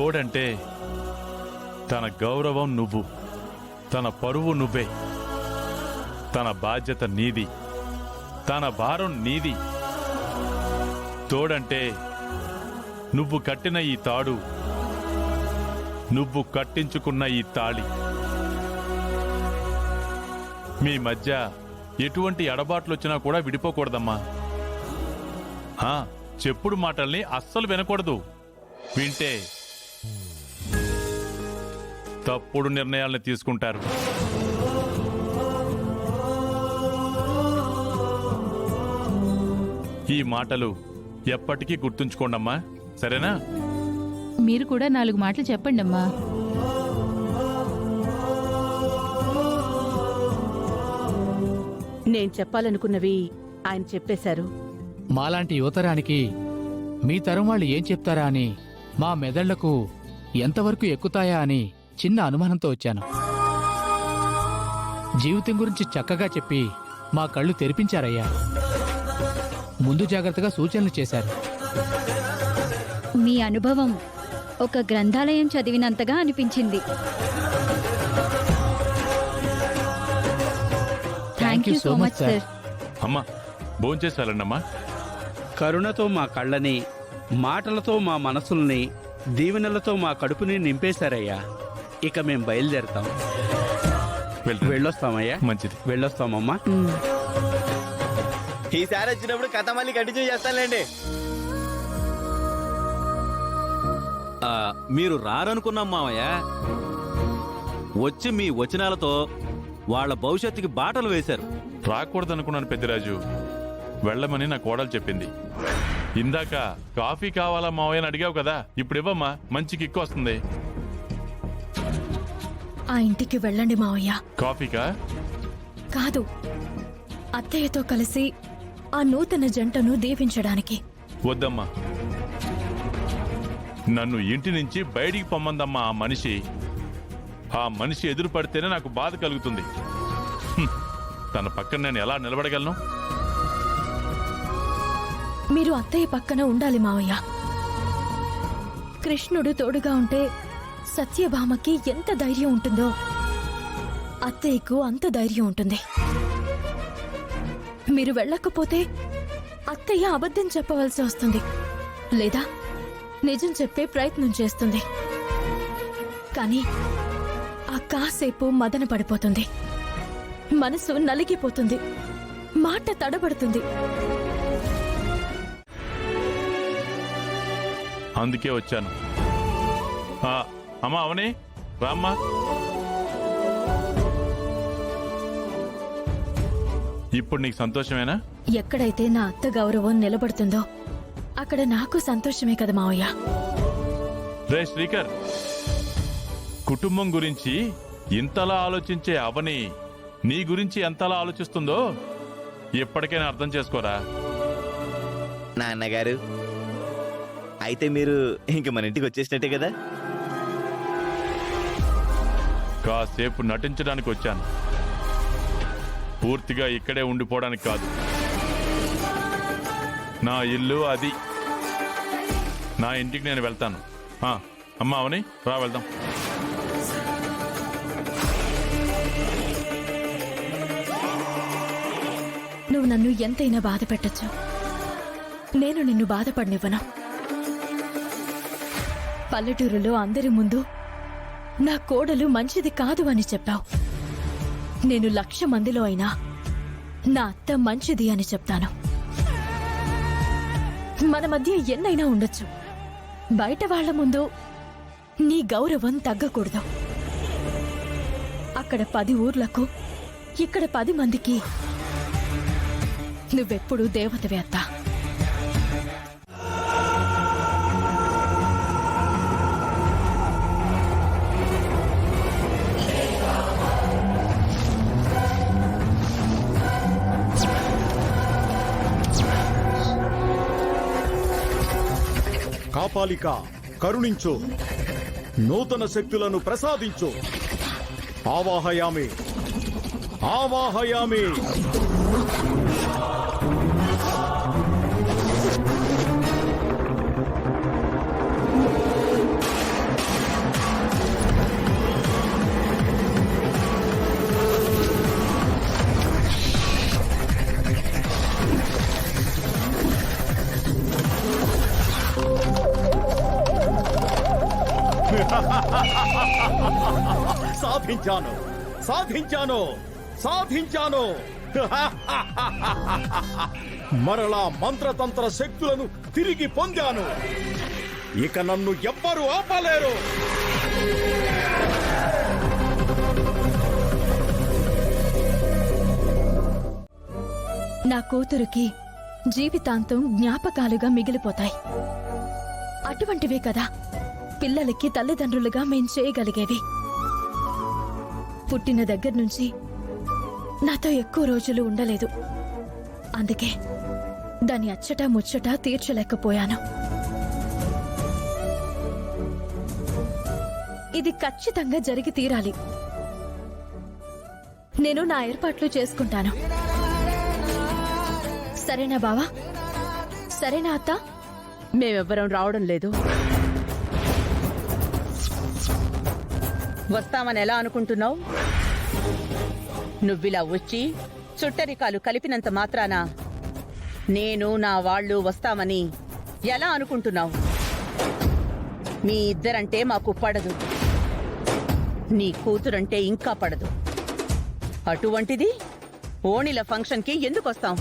తోడంటే తన గౌరవం నువ్వు, తన పరువు నువ్వే, తన బాధ్యత నీది, తన భారం నీది. తోడంటే నువ్వు కట్టిన ఈ తాడు, నువ్వు కట్టించుకున్న ఈ తాళి. మీ మధ్య ఎటువంటి ఎడబాట్లొచ్చినా కూడా విడిపోకూడదమ్మా. చెప్పుడు మాటల్ని అస్సలు వినకూడదు. వింటే తప్పుడు నిర్ణయాలను తీసుకుంటారు. ఈ మాటలు ఎప్పటికీ గుర్తుంచుకోండమ్మా, సరేనా? మీరు కూడా 4 మాటలు చెప్పండి అమ్మా. నేను చెప్పాలనుకున్నవి ఆయన చెప్పేశారు. మాలాంటి యువతరానికి మీ తరం వాళ్ళు ఏం చెప్తారా అని, మా మెదళ్లకు ఎంతవరకు ఎక్కుతాయా అని చిన్న అనుమానంతో వచ్చాను. జీవితం గురించి చక్కగా చెప్పి మా కళ్ళు తెరిపించారయ్యా. ముందు జాగ్రత్తగా సూచనలు చేశారు. మీ అనుభవం ఒక గ్రంథాలయం చదివినంతగా అనిపించింది. Thank you so much sir. అమ్మా, భోంచేసాలండమ్మా. కరుణతో మా కళ్ళని, మాటలతో మా మనసుల్ని, దీవెనలతో మా కడుపుని నింపేశారయ్యా. ఇక మేం బయలుదేరతాం. వెళ్ళొస్తామయ్యా. మంచిది, వెళ్ళొస్తామమ్మా. ఈసారి వచ్చినప్పుడు కథ మళ్ళీ కంటిన్యూ చేస్తానులేండి. మీరు రారనుకున్నాం మావయ్య. వచ్చి మీ వచనాలతో వాళ్ళ భవిష్యత్తుకి బాటలు వేశారు. రాకూడదనుకున్నాను పెద్దిరాజు, వెళ్ళమని నా కోడలు చెప్పింది. ఇందాక కాఫీ కావాలా మావయ్య అని అడిగావు కదా, ఇప్పుడు ఇవ్వమ్మా, మంచి కిక్కు వస్తుంది. ఆ ఇంటికి వెళ్ళండి మావయ్య. కాఫీకా? కాదు, అత్తయ్యతో కలిసి ఆ నూతన జంటను దీవించడానికి. వద్దమ్మా, నన్ను ఇంటి నుంచి బయటికి పొమ్మందమ్మా ఆ మనిషి. ఆ మనిషి ఎదురు పడితేనే నాకు బాధ కలుగుతుంది. తన పక్కన నేను ఎలా నిలబడగలను? మీరు అత్తయ్య పక్కన ఉండాలి మావయ్య. కృష్ణుడు తోడుగా ఉంటే సత్యభామకి ఎంత ధైర్యం ఉంటుందో అత్తయ్యకు అంత ధైర్యం ఉంటుంది. మీరు వెళ్ళకపోతే అత్తయ్య అబద్ధం చెప్పవలసి వస్తుంది, లేదా నిజం చెప్పే ప్రయత్నం చేస్తుంది. కానీ ఆ కాసేపు మదన పడిపోతుంది, మనసు నలిగిపోతుంది, మాట తడబడుతుంది. అందుకే వచ్చాను. అమ్మా అవని, రామ్మా. ఇప్పుడు నీకు సంతోషమేనా? ఎక్కడైతే నా అత్త గౌరవం నిలబడుతుందో అక్కడ నాకు సంతోషమే కదా మావయ్య. రే శ్రీకర్, కుటుంబం గురించి ఇంతలా ఆలోచించే అవని నీ గురించి ఎంతలా ఆలోచిస్తుందో ఎప్పటికైనా అర్థం చేసుకోరా. నాన్నగారు, అయితే మీరు ఇంక మన ఇంటికి వచ్చేసినట్టే కదా? కాసేపు నటించడానికి వచ్చాను, పూర్తిగా ఇక్కడే ఉండిపోవడానికి కాదు. నా ఇల్లు అది, నా ఇంటికి నేను వెళ్తాను. అమ్మా అవని, రా వెళ్దాం. నువ్వు నన్ను ఎంతైనా బాధ పెట్టచ్చు, నేను నిన్ను బాధపడనివ్వను. పల్లెటూరులో అందరి ముందు నా కోడలు మంచిది కాదు అని చెప్పావు. నేను 1,00,000 మందిలో అయినా నా అత్త మంచిది అని చెప్తాను. మన మధ్య ఎన్నైనా ఉండొచ్చు, బయట వాళ్ల ముందు నీ గౌరవం తగ్గకూడదు. అక్కడ 10 ఊర్లకు, ఇక్కడ 10 మందికి నువ్వెప్పుడు దేవతవే అత్త. కాపాలిక, కరుణించు, నూతన శక్తులను ప్రసాదించు. ఆవాహయామి, ఆవాహయామి. సాధించాను సాధించాను సాధించాను మరలా మంత్రతంత్ర శక్తులను తిరిగి పొందాను. ఇక నన్ను ఎవ్వరూ ఆపలేరు. నా కూతురికి జీవితాంతం జ్ఞాపకాలుగా మిగిలిపోతాయి. అటువంటివే కదా పిల్లలకి తల్లిదండ్రులుగా మేం చేయగలిగేవి. పుట్టిన దగ్గర నుంచి నాతో ఎక్కువ రోజులు ఉండలేదు. అందుకే దాని అచ్చట ముచ్చట తీర్చలేకపోయాను. ఇది ఖచ్చితంగా జరిగి తీరాలి. నేను నా ఏర్పాట్లు చేసుకుంటాను. సరేనా బావా? సరేనా అత్త? మేమెవ్వరం రావడం లేదు. వస్తామని ఎలా అనుకుంటున్నావు? నువ్విలా వచ్చి చుట్టరికాలు కలిపినంత మాత్రాన నేను నా వాళ్ళు వస్తామని ఎలా అనుకుంటున్నావు? మీ ఇద్దరంటే మాకు పడదు. నీ కూతురంటే ఇంకా పడదు. అటువంటిది ఓణిల ఫంక్షన్కి ఎందుకు వస్తాం?